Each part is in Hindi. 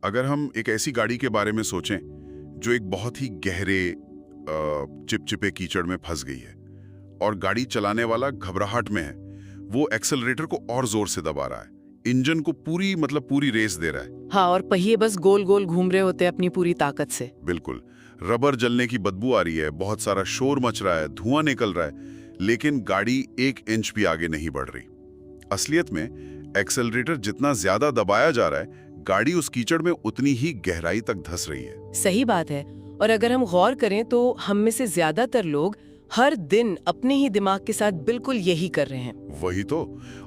अगर हम एक ऐसी गाड़ी के बारे में सोचें जो एक बहुत ही गहरे चिपचिपे कीचड़ में फंस गई है और गाड़ी चलाने वाला घबराहट में है, वो एक्सेलरेटर को और जोर से दबा रहा है, इंजन को पूरी रेस दे रहा है। हाँ, और पहिए बस गोल गोल घूम रहे होते हैं अपनी पूरी ताकत से। बिल्कुल, रबर जलने की बदबू आ रही है, बहुत सारा शोर मच रहा है, धुआं निकल रहा है, लेकिन गाड़ी 1 इंच भी आगे नहीं बढ़ रही। असलियत में एक्सेलरेटर जितना ज्यादा दबाया जा रहा है, गाड़ी उस कीचड़ में उतनी ही गहराई तक धंस रही है। सही बात है। और अगर हम गौर करें तो हम में से ज्यादातर लोग हर दिन अपने ही दिमाग के साथ बिल्कुल यही कर रहे हैं। वही तो।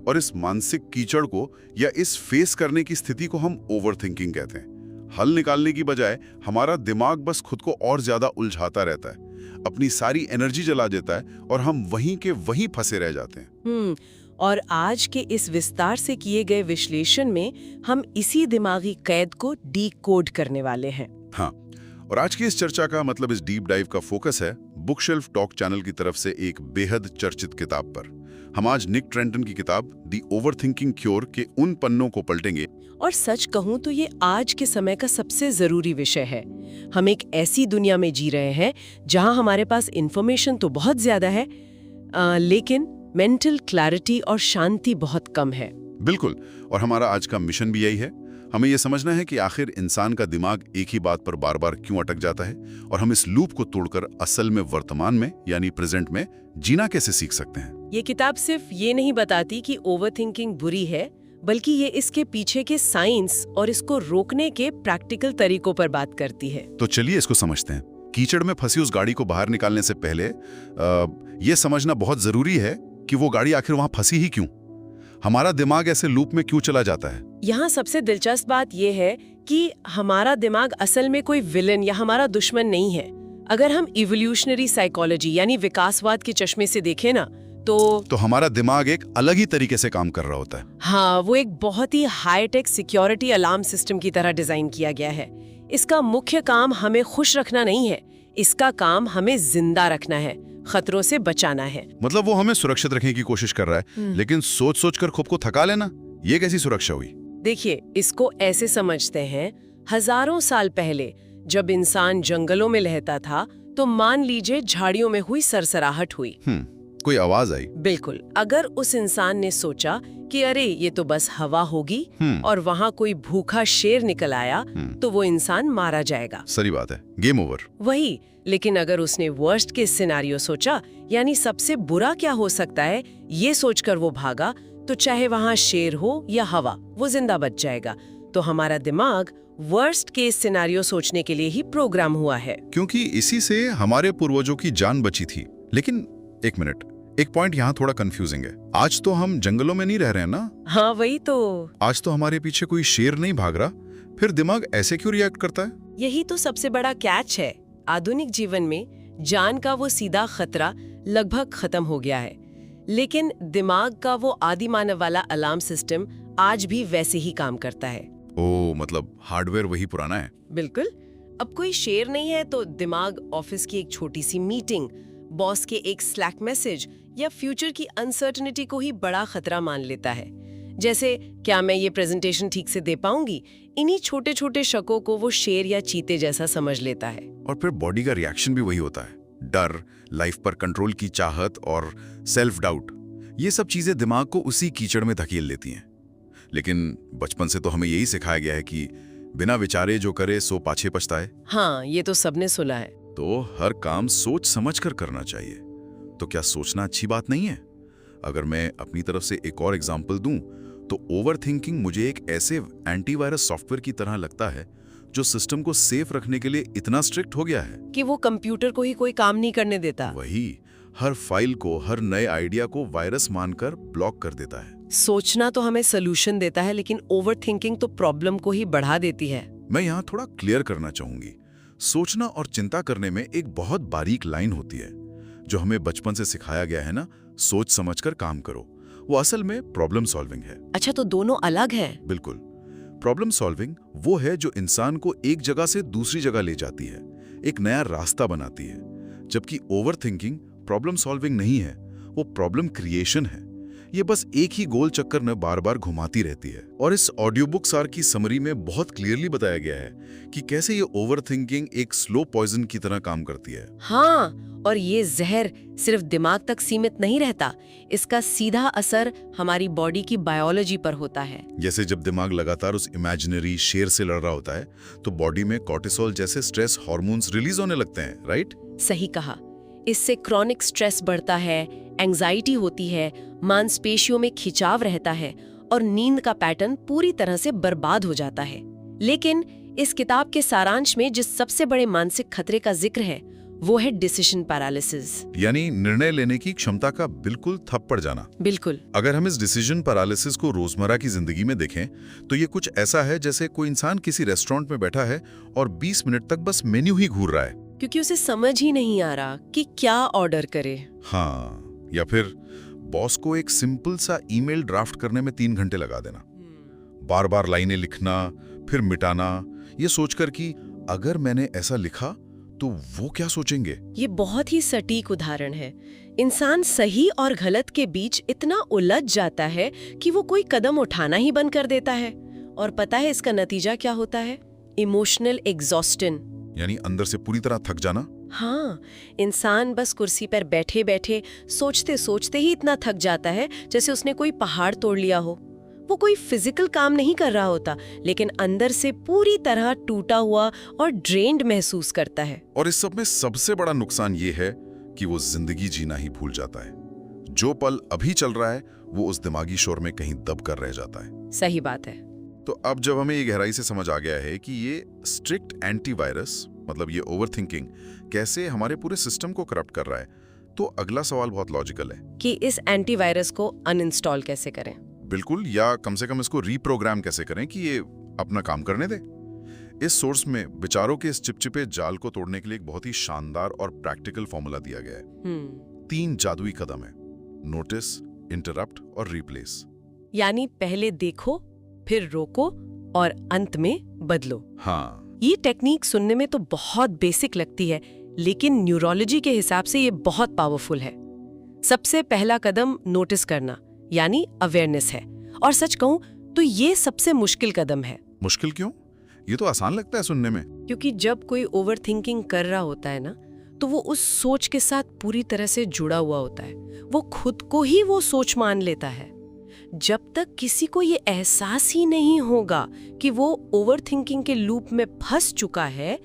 और इस मानसिक कीचड़ को या इस फेस करने की स्थिति को हम ओवरथिंकिंग कहते हैं। हल निकालने की बजाय हमारा दिमाग बस खुद को और ज्यादा उलझाता रहता है, अपनी सारी एनर्जी जला देता है और हम वहीं के वहीं फंसे रह जाते हैं। और आज के इस विस्तार से किए गए विश्लेषण में हम इसी दिमागी कैद को डीकोड करने वाले हैं। हाँ, और आज की इस चर्चा का मतलब इस डीप डाइव का फोकस है बुकशेल्फ टॉक चैनल की तरफ से एक बेहद चर्चित किताब पर। हम आज निक ट्रेंटन की किताब दी ओवरथिंकिंग क्योर के उन पन्नों को पलटेंगे। और सच कहूं तो ये आज के समय का सबसे जरूरी विषय है। हम एक ऐसी दुनिया में जी रहे हैं जहां हमारे पास इंफॉर्मेशन तो बहुत ज्यादा है, लेकिन मेंटल क्लैरिटी और शांति बहुत कम है। बिल्कुल, और हमारा आज का मिशन भी यही है। हमें यह समझना है कि आखिर इंसान का दिमाग एक ही बात पर बार बार क्यों अटक जाता है और हम इस लूप को तोड़कर असल में वर्तमान में यानी प्रेजेंट में जीना कैसे सीख सकते हैं। ये किताब सिर्फ ये नहीं बताती कि ओवरथिंकिंग बुरी है, बल्कि ये इसके पीछे के साइंस और इसको रोकने के प्रैक्टिकल तरीकों पर बात करती है। तो चलिए इसको समझते हैं। कीचड़ में फंसी उस गाड़ी को बाहर निकालने से पहले ये समझना बहुत जरूरी है कि वो गाड़ी आखिर वहां फंसी ही क्यों, हमारा दिमाग ऐसे लूप में क्यों चला जाता है। यहाँ सबसे दिलचस्प बात यह है कि हमारा दिमाग असल में कोई विलन या हमारा दुश्मन नहीं है। अगर हम इवोल्यूशनरी साइकोलॉजी यानी विकासवाद के चश्मे से देखें ना तो हमारा दिमाग एक अलग ही तरीके से काम कर रहा होता है। हाँ, वो एक बहुत ही हाईटेक सिक्योरिटी अलार्म सिस्टम की तरह डिजाइन किया गया है। इसका मुख्य काम हमें खुश रखना नहीं है, इसका काम हमें जिंदा रखना है, खतरों से बचाना है। मतलब वो हमें सुरक्षित रखने की कोशिश कर रहा है, लेकिन सोच सोच कर खुद को थका लेना, ये कैसी सुरक्षा हुई? देखिए, इसको ऐसे समझते हैं, हजारों साल पहले जब इंसान जंगलों में रहता था तो मान लीजिए झाड़ियों में हुई सरसराहट हुई, कोई आवाज आई। बिल्कुल, अगर उस इंसान ने सोचा कि अरे ये तो बस हवा होगी और वहाँ कोई भूखा शेर निकल आया तो वो इंसान मारा जाएगा। सही बात है, गेम ओवर। वही, लेकिन अगर उसने वर्स्ट केस सिनेरियो सोचा, यानी सबसे बुरा क्या हो सकता है, ये सोचकर वो भागा, तो चाहे वहाँ शेर हो या हवा, वो जिंदा बच जाएगा। तो हमारा दिमाग वर्स्ट केस सिनेरियो सोचने के लिए ही प्रोग्राम हुआ है, क्योंकि इसी से हमारे पूर्वजों की जान बची थी। लेकिन एक मिनट, एक पॉइंट यहाँ थोड़ा कंफ्यूजिंग है। आज तो हम जंगलों में नहीं रह रहे हैं ना? हाँ, वही तो। आज तो हमारे पीछे कोई शेर नहीं भाग रहा, फिर दिमाग ऐसे क्यों रिएक्ट करता है? यही तो सबसे बड़ा कैच है। आधुनिक जीवन में जान का वो सीधा खतरा लगभग खत्म हो गया है, लेकिन दिमाग का वो आदि मानव वाला अलार्म सिस्टम आज भी वैसे ही काम करता है। ओह, मतलब हार्डवेयर वही पुराना है। बिल्कुल। अब कोई शेर नहीं है तो दिमाग ऑफिस की एक छोटी सी मीटिंग, बॉस के एक स्लैक मैसेज या फ्यूचर की अनसर्टेनिटी को ही बड़ा खतरा मान लेता है। जैसे, क्या मैं ये प्रेजेंटेशन ठीक से दे पाऊंगी? इन्हीं छोटे छोटे शकों को वो शेर या चीते जैसा समझ लेता है। और फिर बॉडी का रिएक्शन भी वही होता है, डर, लाइफ पर कंट्रोल की चाहत और सेल्फ डाउट। ये सब चीजें दिमाग को उसी कीचड़ में धकेल देती हैं। लेकिन बचपन से तो हमें यही सिखाया गया है कि बिना विचारे जो करे सो पाछे पछताए। हाँ, ये तो सबने सुना है। तो हर काम सोच समझ कर करना चाहिए। तो क्या सोचना अच्छी बात नहीं है? अगर मैं अपनी तरफ से एक और एग्जाम्पल दूं, तो ओवरथिंकिंग मुझे एक ऐसे एंटीवायरस सॉफ्टवेयर की तरह लगता है जो सिस्टम को सेफ रखने के लिए इतना स्ट्रिक्ट हो गया है कि वो कंप्यूटर को ही कोई काम नहीं करने देता। वही, हर फाइल को, हर नए आइडिया को वायरस मानकर ब्लॉक कर देता है। सोचना तो हमें सोल्यूशन देता है, लेकिन ओवरथिंकिंग तो प्रॉब्लम को ही बढ़ा देती है। मैं यहाँ थोड़ा क्लियर करना चाहूंगी। सोचना और चिंता करने में एक बहुत बारीक लाइन होती है जो हमें बचपन से सिखाया गया है ना, सोच समझकर काम करो। वो असल में प्रॉब्लम सॉल्विंग है। अच्छा, तो दोनों अलग हैं? बिल्कुल। प्रॉब्लम सॉल्विंग वो है जो इंसान को एक जगह से दूसरी जगह ले जाती है, एक नया रास्ता बनाती है, जबकि ओवरथिंकिंग प्रॉब्लम सॉल्विंग नहीं है, वो प्रॉब्लम क्रिएशन है। ये बस एक ही गोल चक्कर में बार बार घुमाती रहती है। और इस ऑडियो बुक सार की समरी में बहुत क्लियरली बताया गया है कि कैसे ये ओवरथिंकिंग एक स्लो पॉइजन की तरह काम करती है। हाँ, और ये जहर सिर्फ दिमाग तक सीमित नहीं रहता, इसका सीधा असर हमारी बॉडी की बायोलॉजी पर होता है। जैसे जब दिमाग लगातार उस इमेजिनरी शेर से लड़ रहा होता है तो बॉडी में कॉर्टिसोल जैसे स्ट्रेस हार्मोन्स रिलीज होने लगते हैं, राइट? सही कहा। इससे क्रॉनिक स्ट्रेस बढ़ता है, एंजाइटी होती है, मांसपेशियों में खिंचाव रहता है और नींद का पैटर्न पूरी तरह से बर्बाद हो जाता है। लेकिन इस किताब के सारांश में जिस सबसे बड़े मानसिक खतरे का जिक्र है वो है डिसीजन पैरालिसिस, यानी निर्णय लेने की क्षमता का बिल्कुल ठप पड़ जाना। बिल्कुल। अगर हम इस डिसीजन पैरालिसिस को रोजमर्रा की जिंदगी में देखें तो ये कुछ ऐसा है जैसे कोई इंसान किसी रेस्टोरेंट में बैठा है और 20 मिनट तक बस मेन्यू ही घूर रहा है, क्योंकि उसे समझ ही नहीं आ रहा कि क्या ऑर्डर करे। हाँ, या फिर बॉस को एक सिंपल सा ईमेल ड्राफ्ट करने में 3 घंटे लगा देना, बार बार लाइनें लिखना फिर मिटाना, ये सोचकर कि अगर मैंने ऐसा लिखा तो वो क्या सोचेंगे। ये बहुत ही सटीक उदाहरण है। इंसान सही और गलत के बीच इतना उलझ जाता है कि वो कोई कदम उठाना ही बंद कर देता है। और पता है इसका नतीजा क्या होता है? इमोशनल एग्जॉस्टन, यानी अंदर से पूरी तरह थक जाना। हाँ, इंसान बस कुर्सी पर बैठे बैठे सोचते सोचते ही इतना थक जाता है जैसे उसने कोई पहाड़ तोड़ लिया हो। वो कोई फिजिकल काम नहीं कर रहा होता, लेकिन अंदर से पूरी तरह टूटा हुआ और ड्रेन्ड महसूस करता है। और इस सब में सबसे बड़ा नुकसान ये है कि वो जिंदगी जीना ही भूल जाता है। जो पल अभी चल रहा है वो उस दिमागी शोर में कहीं दब कर रह जाता है। सही बात है। तो अब जब हमें ये गहराई से समझ आ गया है कि ये स्ट्रिक्ट एंटीवायरस मतलब ये ओवरथिंकिंग कैसे हमारे पूरे सिस्टम को करप्ट कर रहा है, तो अगला सवाल बहुत लॉजिकल है कि इस एंटीवायरस को अनइंस्टॉल कैसे करें। बिल्कुल, या कम से कम इसको रीप्रोग्राम कैसे करें कि ये अपना काम करने दे। इस सोर्स में विचारों के इस चिपचिपे जाल को तोड़ने के लिए एक बहुत ही शानदार और प्रैक्टिकल फॉर्मूला दिया गया है। 3 जादुई कदम है: नोटिस, इंटरप्ट और रिप्लेस। यानी पहले देखो, फिर रोको और अंत में बदलो। हाँ, ये टेक्निक सुनने में तो बहुत बेसिक लगती है, लेकिन न्यूरोलॉजी के हिसाब से ये बहुत पावरफुल है। सबसे पहला कदम नोटिस करना यानी अवेयरनेस है, और सच कहूं तो ये सबसे मुश्किल कदम है। मुश्किल क्यों? ये तो आसान लगता है सुनने में। क्योंकि जब कोई ओवरथिंकिंग कर रहा होता है ना, तो वो उस सोच के साथ पूरी तरह से जुड़ा हुआ होता है। वो खुद को ही वो सोच मान लेता है। जब तक किसी को ये एहसास ही नहीं होगा कि वो ओवरथिंकिंग के लूप में फंस चुका है,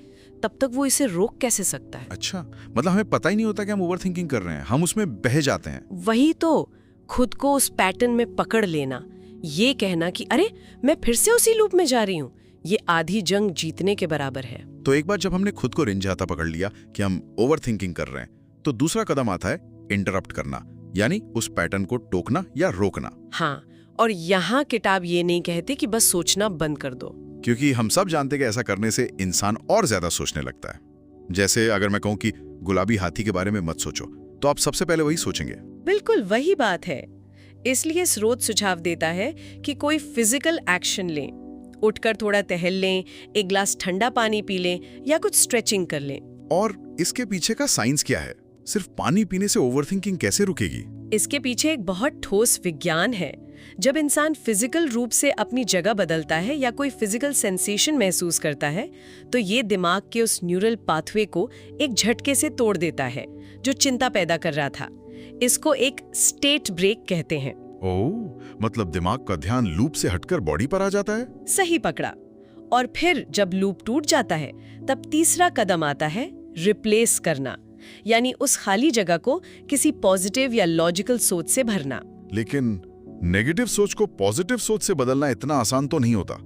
तब तक वो इसे रोक कैसे सकता है? अच्छा, मतलब हमें पता ही नहीं होता कि हम ओवरथिंकिंग कर रहे हैं, हम उसमें बह जाते हैं। वही तो, खुद को उस पैटर्न में पकड़ लेना, ये कहना कि अरे मैं फिर से उसी लूप में जा रही हूँ, ये आधी जंग जीतने के बराबर है। तो एक बार जब हमने खुद को रिंझाता पकड़ लिया कि हम ओवरथिंकिंग कर रहे हैं, तो दूसरा कदम आता है इंटरप्ट करना, यानी उस पैटर्न को टोकना या रोकना। हाँ, और यहाँ किताब ये नहीं कहते कि बस सोचना बंद कर दो, क्योंकि हम सब जानते हैं कि ऐसा करने से इंसान और ज्यादा सोचने लगता है। जैसे अगर मैं कहूँ कि गुलाबी हाथी के बारे में मत सोचो, तो आप सबसे पहले वही सोचेंगे। बिल्कुल वही बात है। इसलिए स्रोत सुझाव देता है कि कोई फिजिकल एक्शन लें, उठकर थोड़ा टहल लें, एक ग्लास ठंडा पानी पी लें या कुछ स्ट्रेचिंग कर लें। और इसके पीछे का साइंस क्या है? सिर्फ पानी पीने से ओवरथिंकिंग कैसे रुकेगी? इसके पीछे एक बहुत ठोस विज्ञान है। जब इंसान फिजिकल रूप से अपनी जगह बदलता है या कोई फिजिकल सेंसेशन महसूस करता है, तो ये दिमाग के उस न्यूरल पाथवे को एक झटके से तोड़ देता है जो चिंता पैदा कर रहा था। इसको एक स्टेट ब्रेक कहते हैं। ओह, मतलब दिमाग का ध्यान लूप से हटकर बॉडी पर आ जाता है? सही पकड़ा। और फिर जब लूप टूट जाता है, तब तीसरा कदम आता है रिप्लेस करना, यानी उस खाली जगह को किसी पॉजिटिव या लॉजिकल सोच से भरना। लेकिन नेगेटिव सोच को पॉजिटिव सोच से बदलना इतना आसान तो नहीं होता।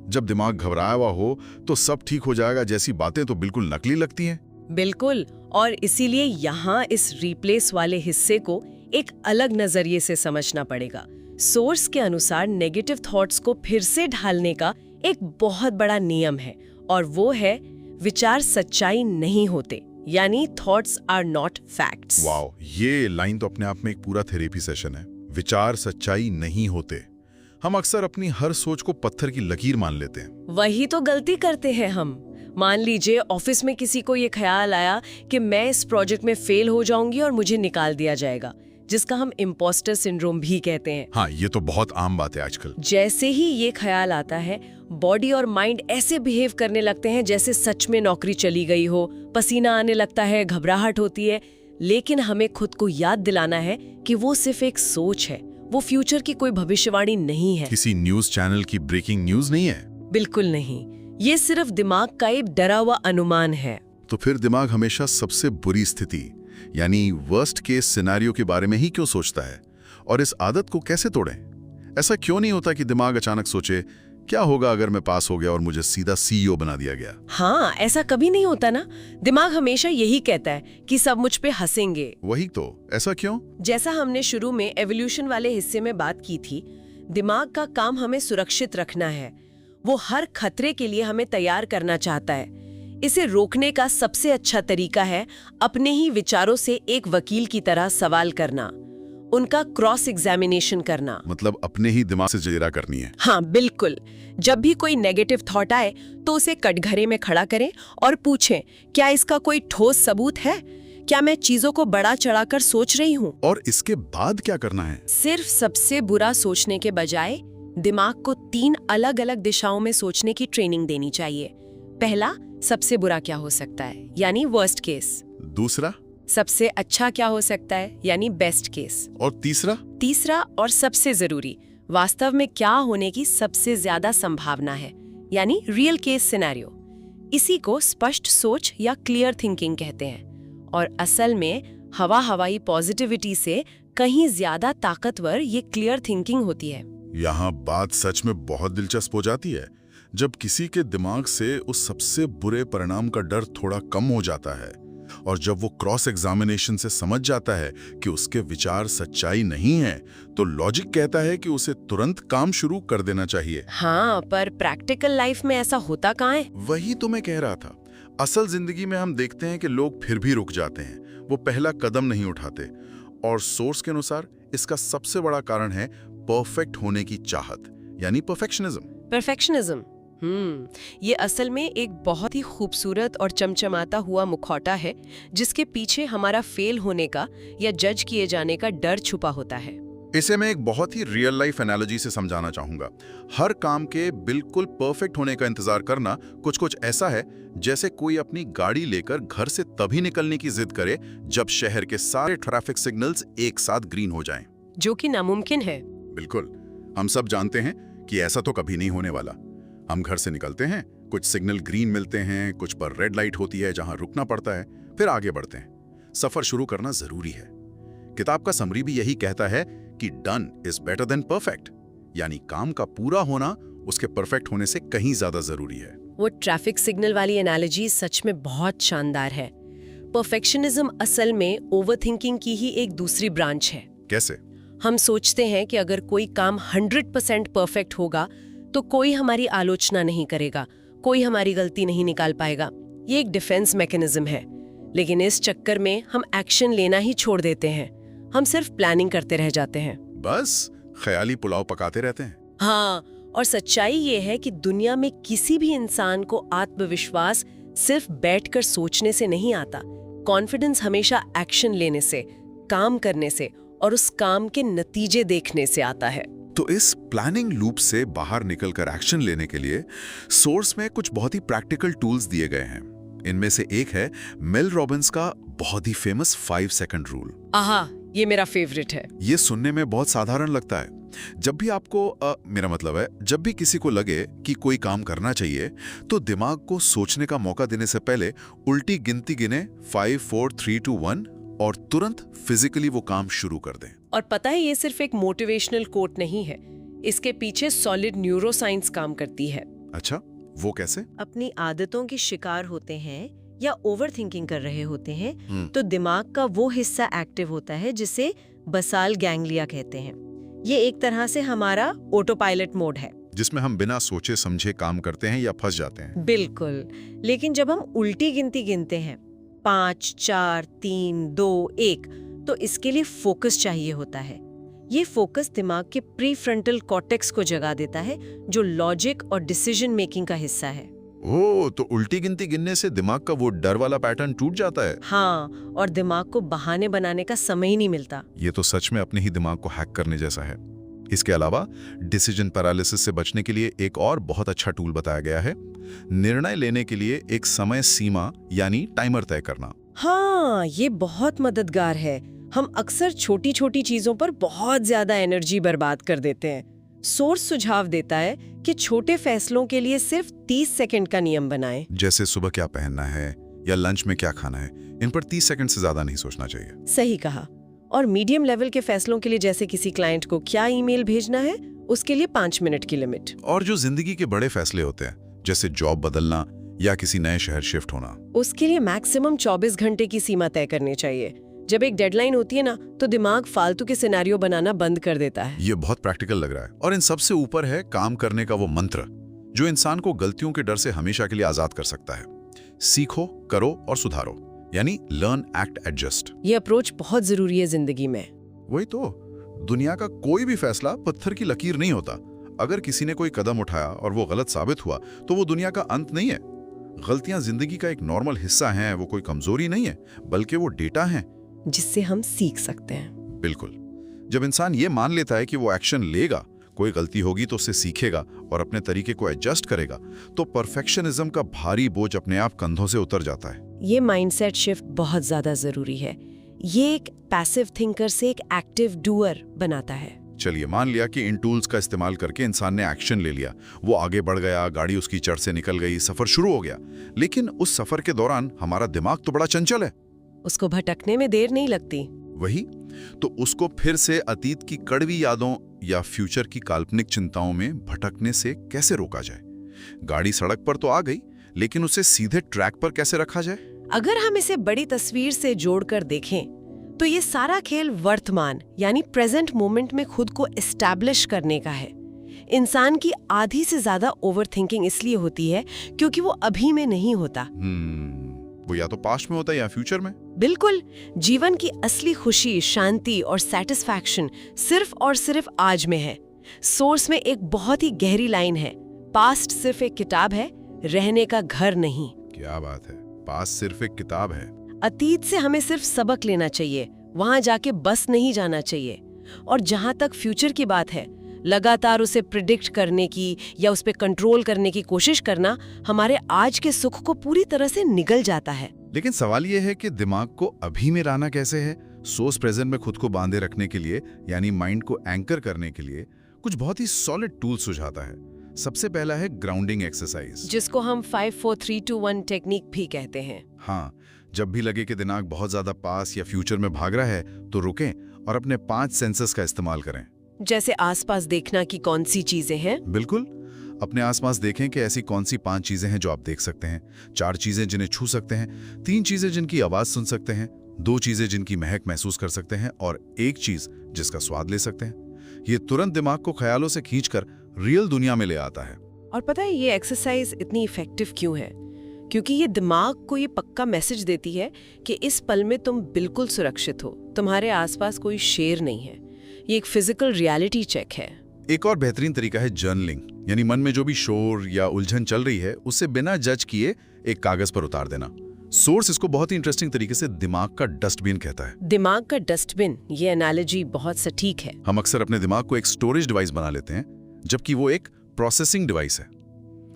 जब दिमाग घबराया हुआ हो तो सब ठीक हो जाएगा जैसी बातें तो बिल्कुल नकली लगती हैं। बिल्कुल, और इसीलिए यहाँ इस रिप्लेस वाले हिस्से को एक अलग नजरिए से समझना पड़ेगा। सोर्स के अनुसार नेगेटिव थॉट्स को फिर से ढालने का एक बहुत बड़ा नियम है, और वो है विचार सच्चाई नहीं होते, यानी thoughts are not facts. Wow, ये लाइन तो अपने आप में एक पूरा थेरेपी सेशन है। विचार सच्चाई नहीं होते। हम अक्सर अपनी हर सोच को पत्थर की लकीर मान लेते हैं। वही तो गलती करते हैं हम। मान लीजिए ऑफिस में किसी को ये ख्याल आया कि मैं इस प्रोजेक्ट में फेल हो जाऊंगी और मुझे निकाल दिया जाएगा। जिसका हम इम्पोस्टर सिंड्रोम भी कहते हैं। हाँ, ये तो बहुत आम बात है आजकल। जैसे ही ये ख्याल आता है, बॉडी और माइंड ऐसे बिहेव करने लगते हैं जैसे सच में नौकरी चली गई हो, पसीना आने लगता है, घबराहट होती है। लेकिन हमें खुद को याद दिलाना है कि वो सिर्फ एक सोच है, वो फ्यूचर की कोई भविष्यवाणी नहीं है। किसी न्यूज चैनल की ब्रेकिंग न्यूज नहीं है। बिल्कुल नहीं, ये सिर्फ दिमाग का एक डरा हुआ अनुमान है। तो फिर दिमाग हमेशा सबसे बुरी स्थिति यानी वर्स्ट केस सिनेरियो के बारे में ही क्यों सोचता है? और इस आदत को कैसे तोड़ें? ऐसा क्यों नहीं होता कि दिमाग अचानक सोचे, क्या होगा अगर मैं पास हो गया और मुझे सीधा CEO बना दिया गया? हाँ, ऐसा कभी नहीं होता ना। दिमाग हमेशा यही कहता है कि सब मुझ पे हंसेंगे। वही तो, ऐसा क्यों? जैसा हमने शुरू में एवोल्यूशन वाले हिस्से में बात की थी, दिमाग का काम हमें सुरक्षित रखना है। वो हर खतरे के लिए हमें तैयार करना चाहता है। इसे रोकने का सबसे अच्छा तरीका है अपने ही विचारों से एक वकील की तरह सवाल करना, उनका क्रॉस एग्जामिनेशन करना। मतलब अपने ही दिमाग से जेरा करनी है। हाँ बिल्कुल। जब भी कोई नेगेटिव थॉट आए तो उसे कटघरे में खड़ा करें और पूछें, क्या इसका कोई ठोस सबूत है? क्या मैं चीजों को बड़ा चढ़ाकर सोच रही हूँ? और इसके बाद क्या करना है? सिर्फ सबसे बुरा सोचने के बजाय दिमाग को 3 अलग-अलग दिशाओं में सोचने की ट्रेनिंग देनी चाहिए। पहला, सबसे बुरा क्या हो सकता है, यानी वर्स्ट केस। दूसरा, सबसे अच्छा क्या हो सकता है, यानी बेस्ट केस। और तीसरा और सबसे जरूरी, वास्तव में क्या होने की सबसे ज्यादा संभावना है, यानी रियल केस सिनेरियो। इसी को स्पष्ट सोच या क्लियर थिंकिंग कहते हैं। और असल में हवाई पॉजिटिविटी से कहीं ज्यादा ताकतवर ये क्लियर थिंकिंग होती है। यहाँ बात सच में बहुत दिलचस्प हो जाती है। जब किसी के दिमाग से उस सबसे बुरे परिणाम का डर थोड़ा कम हो जाता है और जब वो क्रॉस एग्जामिनेशन से समझ जाता है कि उसके विचार सच्चाई नहीं है, तो लॉजिक कहता है कि उसे तुरंत काम शुरू कर देना चाहिए। हाँ, पर प्रैक्टिकल लाइफ में ऐसा होता कहाँ है? वही तो मैं कह रहा था। असल जिंदगी में हम देखते हैं कि लोग फिर भी रुक जाते हैं, वो पहला कदम नहीं उठाते। और सोर्स के अनुसार इसका सबसे बड़ा कारण है परफेक्ट होने की चाहत, यानी परफेक्शनिज्म। ये असल में एक बहुत ही खूबसूरत और चमचमाता हुआ मुखौटा है जिसके पीछे हमारा फेल होने का या जज किए जाने का डर छुपा होता है। इसे मैं एक बहुत ही रियल लाइफ एनालॉजी से समझाना चाहूंगा। हर काम के बिल्कुल परफेक्ट होने का इंतजार करना कुछ ऐसा है जैसे कोई अपनी गाड़ी लेकर घर से तभी निकलने की जिद करे जब शहर के सारे ट्रैफिक सिग्नल्स एक साथ ग्रीन हो जाएं। जो कि नामुमकिन है। बिल्कुल, हम सब जानते हैं कि ऐसा तो कभी नहीं होने वाला। हम घर से निकलते हैं, कुछ सिग्नल ग्रीन मिलते हैं, कुछ पर रेड लाइट होती है जहां रुकना पड़ता है, फिर आगे बढ़ते हैं। सफर शुरू करना जरूरी है। किताब का समरी भी यही कहता है कि done is better than perfect, यानी काम का पूरा होना उसके परफेक्ट होने से कहीं ज्यादा जरूरी है। वो ट्रैफिक सिग्नल वाली एनालॉजी सच में बहुत शानदार है। परफेक्शनिज्म असल में ओवरथिंकिंग की ही एक दूसरी ब्रांच है। कैसे? हम सोचते हैं कि अगर कोई काम 100% परफेक्ट होगा तो कोई हमारी आलोचना नहीं करेगा, कोई हमारी गलती नहीं निकाल पाएगा। ये एक डिफेंस मैकेनिज्म है। लेकिन इस चक्कर में हम एक्शन लेना ही छोड़ देते हैं। हम सिर्फ प्लानिंग करते रह जाते हैं, बस ख्याली पुलाव पकाते रहते हैं। हाँ, और सच्चाई ये है कि दुनिया में किसी भी इंसान को आत्मविश्वास सिर्फ बैठकर सोचने से नहीं आता। कॉन्फिडेंस हमेशा एक्शन लेने से, काम करने से और उस काम के नतीजे देखने से आता है। तो इस प्लानिंग लूप से बाहर निकलकर एक्शन लेने के लिए सोर्स में कुछ बहुत ही प्रैक्टिकल टूल्स दिए गए हैं। इनमें से एक है मेल रॉबिन्स का बहुत ही फेमस 5 सेकंड रूल। आहा, ये मेरा फेवरेट है। ये सुनने में बहुत साधारण लगता है। जब भी आपको मेरा मतलब है, जब भी किसी को लगे कि कोई काम करना चाहिए, तो दिमाग को सोचने का मौका देने से पहले उल्टी गिनती गिने 5 4 3 2 1 और तुरंत फिजिकली वो काम शुरू कर दें। और पता है, ये सिर्फ एक मोटिवेशनल कोट नहीं है। इसके पीछे सॉलिड न्यूरोसाइंस काम करती है। अच्छा, वो कैसे? अपनी आदतों के शिकार होते हैं या ओवरथिंकिंग कर रहे होते हैं तो दिमाग का वो हिस्सा एक्टिव होता है जिसे बसाल गैंग्लिया कहते हैं। ये एक तरह से हमारा ऑटो पायलट मोड है, जिसमें हम बिना सोचे समझे काम करते हैं या फंस जाते हैं। बिल्कुल। लेकिन जब हम उल्टी गिनती गिनते हैं 5 4 3 2 1, तो इसके लिए फोकस चाहिए होता है। ये फोकस दिमाग के प्रीफ्रंटल कॉर्टेक्स को जगा देता है, जो लॉजिक और डिसीजन मेकिंग का हिस्सा है। ओह, तो उल्टी गिनती गिनने से दिमाग का वो डर वाला पैटर्न टूट जाता है। हाँ, और दिमाग को बहाने बनाने का समय ही नहीं मिलता। ये तो सच में अपने ही दिमाग को हैक करने जैसा है। इसके अलावा डिसीजन पैरालिसिस से बचने के लिए एक और बहुत अच्छा टूल बताया गया है, निर्णय लेने के लिए एक समय सीमा यानी टाइमर तय करना। हाँ, ये बहुत मददगार है। हम अक्सर छोटी छोटी चीजों पर बहुत ज्यादा एनर्जी बर्बाद कर देते हैं। सोर्स सुझाव देता है कि छोटे फैसलों के लिए सिर्फ 30 सेकंड का नियम बनाएं। जैसे सुबह क्या पहनना है या लंच में क्या खाना है, इन पर 30 सेकंड से ज्यादा नहीं सोचना चाहिए। सही कहा। और मीडियम लेवल के फैसलों के लिए, जैसे किसी क्लाइंट को क्या ईमेल भेजना है, उसके लिए 5 मिनट की लिमिट। और जो जिंदगी के बड़े फैसले होते हैं, जैसे जॉब बदलना या किसी नए शहर शिफ्ट होना, उसके लिए मैक्सिमम 24 घंटे की सीमा तय करनी चाहिए। जब एक डेडलाइन होती है ना, तो दिमाग फालतू के सिनेरियो बनाना बंद कर देता है। ये बहुत प्रैक्टिकल लग रहा है। और इन सबसे ऊपर है काम करने का वो मंत्र जो इंसान को गलतियों के डर से हमेशा के लिए आजाद कर सकता है। सीखो, करो और सुधारो, यानी लर्न, एक्ट, एडजस्ट। ये अप्रोच बहुत जरूरी है जिंदगी में। वही तो, दुनिया का कोई भी फैसला पत्थर की लकीर नहीं होता। अगर किसी ने कोई कदम उठाया और वो गलत साबित हुआ, तो वो दुनिया का अंत नहीं है। गलतियां जिंदगी का एक नॉर्मल हिस्सा हैं, वो कोई कमजोरी नहीं है, बल्कि वो डेटा है जिससे हम सीख सकते हैं। बिल्कुल। जब इंसान ये मान लेता है कि वो एक्शन लेगा, कोई गलती होगी तो उससे सीखेगा और अपने तरीके को एडजस्ट करेगा, तो परफेक्शनिज्म का भारी बोझ अपने आप कंधों से उतर जाता है। ये माइंडसेट शिफ्ट बहुत ज्यादा जरूरी है। ये एक पैसिव थिंकर से एक एक्टिव डूअर बनाता है। चलिए, मान लिया कि इन टूल्स का इस्तेमाल करके इंसान ने एक्शन ले लिया, वो आगे बढ़ गया, गाड़ी उसकी चढ़ से निकल गई, सफर शुरू हो गया। लेकिन उस सफर के दौरान हमारा दिमाग तो बड़ा चंचल है। उसको भटकने में देर नहीं लगती। वही तो, उसको फिर से अतीत की कड़वी यादों या फ्यूचर की काल्पनिक चिंताओं में भटकने से कैसे रोका जाए? गाड़ी सड़क पर तो आ गई, लेकिन उसे सीधे ट्रैक पर कैसे रखा जाए? अगर हम इसे बड़ी तस्वीर से जोड़कर देखें, तो ये सारा खेल वर्तमान यानी प्रेजेंट मोमेंट में खुद को एस्टैब्लिश करने का है। इंसान की आधी से ज्यादा ओवरथिंकिंग इसलिए होती है क्योंकि वो अभी में नहीं होता। वो या तो पास्ट में होता है या फ्यूचर में। बिल्कुल। जीवन की असली खुशी, शांति और सेटिस्फैक्शन सिर्फ और सिर्फ आज में है। सोर्स में एक बहुत ही गहरी लाइन है, पास्ट सिर्फ एक किताब है, रहने का घर नहीं। क्या बात है, पास्ट सिर्फ एक किताब है। अतीत से हमें सिर्फ सबक लेना चाहिए, वहां जाके बस नहीं जाना चाहिए। और जहां तक फ्यूचर की बात है, लगातार उसे प्रिडिक्ट करने की या उस पर कंट्रोल करने की कोशिश करना हमारे आज के सुख को पूरी तरह से निगल जाता है। लेकिन सवाल यह है कि दिमाग को अभी में लाना कैसे है? सोर्स प्रेजेंट में खुद को बांधे रखने के लिए, यानी माइंड को एंकर करने के लिए कुछ बहुत ही सॉलिड टूल सुझाता है। सबसे पहला है ग्राउंडिंग एक्सरसाइज, जिसको हम 5 4 3 2 1 टेक्निक भी कहते हैं। हाँ, जब भी लगे कि दिमाग बहुत ज्यादा पास या फ्यूचर में भाग रहा है, तो रुकें और अपने 5 सेंसेस का इस्तेमाल करें। जैसे आसपास देखना कि कौन सी चीजें हैं। बिल्कुल, अपने आसपास देखें कि ऐसी कौन सी 5 चीजें हैं जो आप देख सकते हैं, 4 चीजें जिन्हें छू सकते हैं, 3 चीजें जिनकी आवाज सुन सकते हैं, 2 चीजें जिनकी महक महसूस कर सकते हैं और 1 चीज जिसका स्वाद ले सकते हैं। ये तुरंत दिमाग को ख्यालों से खींचकर रियल दुनिया में ले आता है। और पता है ये एक्सरसाइज इतनी इफेक्टिव क्यों है? क्योंकि ये दिमाग को ये पक्का मैसेज देती है कि इस पल में तुम बिल्कुल सुरक्षित हो, तुम्हारे आसपास कोई शेर नहीं है। ये एक फिजिकल रियलिटी चेक है। एक और बेहतरीन तरीका है जर्नलिंग, यानी मन में जो भी शोर या उलझन चल रही है उसे बिना जज किए एक कागज पर उतार देना। सोर्स इसको बहुत ही इंटरेस्टिंग तरीके से दिमाग का डस्टबिन कहता है। दिमाग का डस्टबिन, ये एनालॉजी बहुत सटीक है। हम अक्सर अपने दिमाग को एक स्टोरेज डिवाइस बना लेते हैं, जबकि वो एक प्रोसेसिंग डिवाइस है।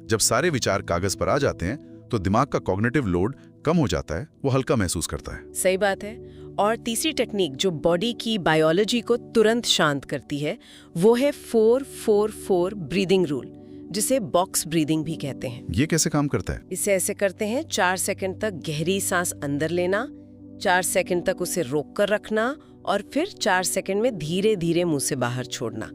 जब सारे विचार कागज पर आ जाते हैं तो दिमाग का कॉग्निटिव लोड कम हो जाता है, वो हल्का महसूस करता है। सही बात है। और तीसरी टेक्निक जो बॉडी की बायोलॉजी को तुरंत शांत करती है, वो है 4-4-4 ब्रीदिंग रूल, जिसे बॉक्स ब्रीदिंग भी कहते हैं। ये कैसे काम करता है? इसे ऐसे करते हैं, 4 सेकंड तक गहरी सांस अंदर लेना, 4 सेकंड तक उसे रोक कर रखना और फिर 4 सेकंड में धीरे धीरे मुंह से बाहर छोड़ना।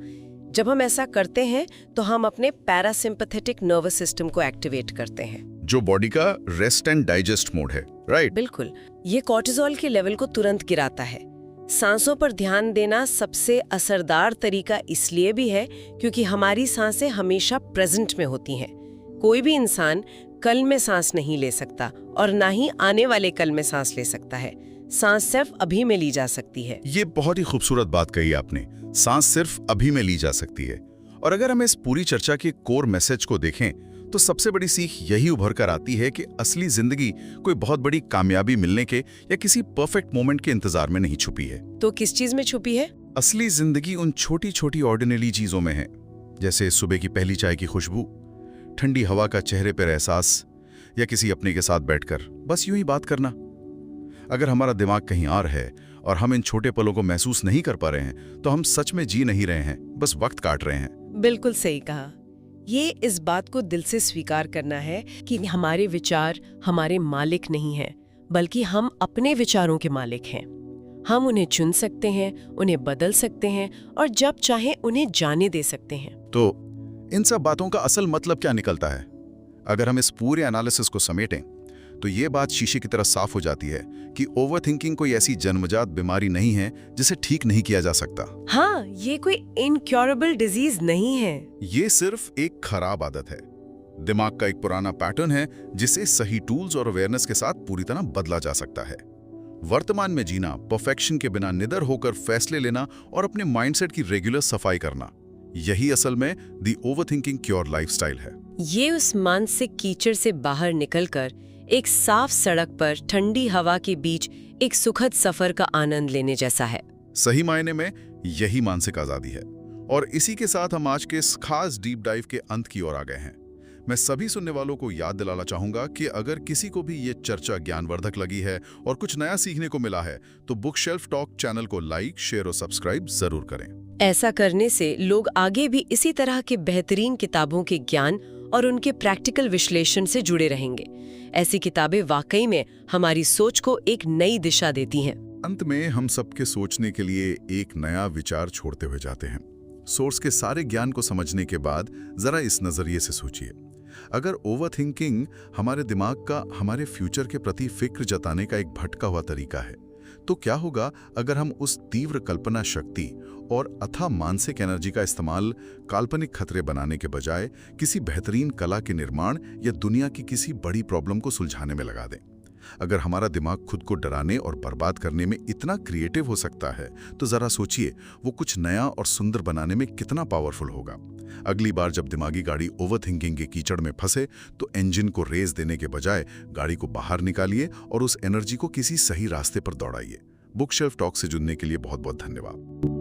जब हम ऐसा करते हैं तो हम अपने पैरासिम्पैथेटिक नर्वस सिस्टम को एक्टिवेट करते हैं, जो बॉडी का रेस्ट एंड डाइजेस्ट मोड है, राइट? बिल्कुल। ये कॉर्टिसोल के लेवल को तुरंत गिराता है। सांसों पर ध्यान देना सबसे असरदार तरीका इसलिए भी है क्योंकि हमारी सांसें हमेशा प्रेजेंट में होती हैं। कोई भी इंसान कल में सांस नहीं ले सकता और ना ही आने वाले कल में सांस ले सकता है। सांस सिर्फ अभी में ली जा सकती है। ये बहुत ही खूबसूरत बात कही आपने, सांस सिर्फ अभी में ली जा सकती है। और अगर हम इस पूरी चर्चा के कोर मैसेज को देखें तो सबसे बड़ी सीख यही उभर कर आती है कि असली जिंदगी कोई बहुत बड़ी कामयाबी मिलने के या किसी परफेक्ट मोमेंट के इंतजार में नहीं छुपी है। तो किस चीज में छुपी है? असली जिंदगी उन छोटी छोटी ऑर्डिनरी चीजों में है, जैसे सुबह की पहली चाय की खुशबू, ठंडी हवा का चेहरे पर एहसास, या किसी अपने के साथ बैठकर बस यूं ही बात करना। अगर हमारा दिमाग कहीं और है और हम इन छोटे पलों को महसूस नहीं कर पा रहे हैं, तो हम सच में जी नहीं रहे हैं, बस वक्त काट रहे हैं। बिल्कुल सही कहा। ये इस बात को दिल से स्वीकार करना है कि हमारे विचार हमारे मालिक नहीं हैं, बल्कि हम अपने विचारों के मालिक हैं। हम उन्हें चुन सकते हैं, उन्हें बदल सकते हैं और जब चाहें उन्हें जाने दे सकते हैं। तो इन सब बातों का असल मतलब क्या निकलता है? अगर हम इस पूरे एनालिसिस को समेटें तो ये बात शीशे की तरह साफ हो जाती है कि ओवरथिंकिंग कोई ऐसी जन्मजात बीमारी नहीं है जिसे ठीक नहीं किया जा सकता। हाँ, ये कोई इनक्योरेबल डिजीज नहीं है। ये सिर्फ एक खराब आदत है, दिमाग का एक पुराना पैटर्न है जिसे सही टूल्स और अवेयरनेस के साथ पूरी तरह बदला जा सकता है। वर्तमान में जीना, परफेक्शन के बिना निडर होकर फैसले लेना और अपने माइंडसेट की रेगुलर सफाई करना, यही असल में द ओवरथिंकिंग क्योर लाइफस्टाइल है। ये उस मानसिक कीचड़ से बाहर निकलकर एक साफ सड़क पर ठंडी हवा के बीच एक सुखद सफर का आनंद लेने जैसा है। सही मायने में यही मानसिक आजादी है। और इसी के साथ हम आज के इस खास डीप डाइव के अंत की ओर आ गए हैं। मैं सभी सुनने वालों को याद दिलाना चाहूंगा कि अगर किसी को भी ये चर्चा ज्ञानवर्धक लगी है और कुछ नया सीखने को मिला है, तो बुक शेल्फ टॉक चैनल को लाइक, शेयर और सब्सक्राइब जरूर करें। ऐसा करने से लोग आगे भी इसी तरह के बेहतरीन किताबों के ज्ञान और उनके प्रैक्टिकल विश्लेषण से जुड़े रहेंगे। ऐसी किताबें वाकई में हमारी सोच को एक नई दिशा देती हैं। अंत में हम सबके सोचने के लिए एक नया विचार छोड़ते हुए जाते हैं। सोर्स के सारे ज्ञान को समझने के बाद जरा इस नजरिए से सोचिए, अगर ओवरथिंकिंग हमारे दिमाग का हमारे फ्यूचर के प्रति फिक्र जताने का एक भटका हुआ तरीका है, तो क्या होगा अगर हम उस तीव्र कल्पना शक्ति और अथाह मानसिक एनर्जी का इस्तेमाल काल्पनिक खतरे बनाने के बजाय किसी बेहतरीन कला के निर्माण या दुनिया की किसी बड़ी प्रॉब्लम को सुलझाने में लगा दें? अगर हमारा दिमाग खुद को डराने और बर्बाद करने में इतना क्रिएटिव हो सकता है, तो जरा सोचिए वो कुछ नया और सुंदर बनाने में कितना पावरफुल होगा। अगली बार जब दिमागी गाड़ी ओवरथिंकिंग के कीचड़ में फंसे, तो इंजन को रेस देने के बजाय गाड़ी को बाहर निकालिए और उस एनर्जी को किसी सही रास्ते पर दौड़ाइए। बुक शेल्फ टॉक से जुड़ने के लिए बहुत बहुत धन्यवाद।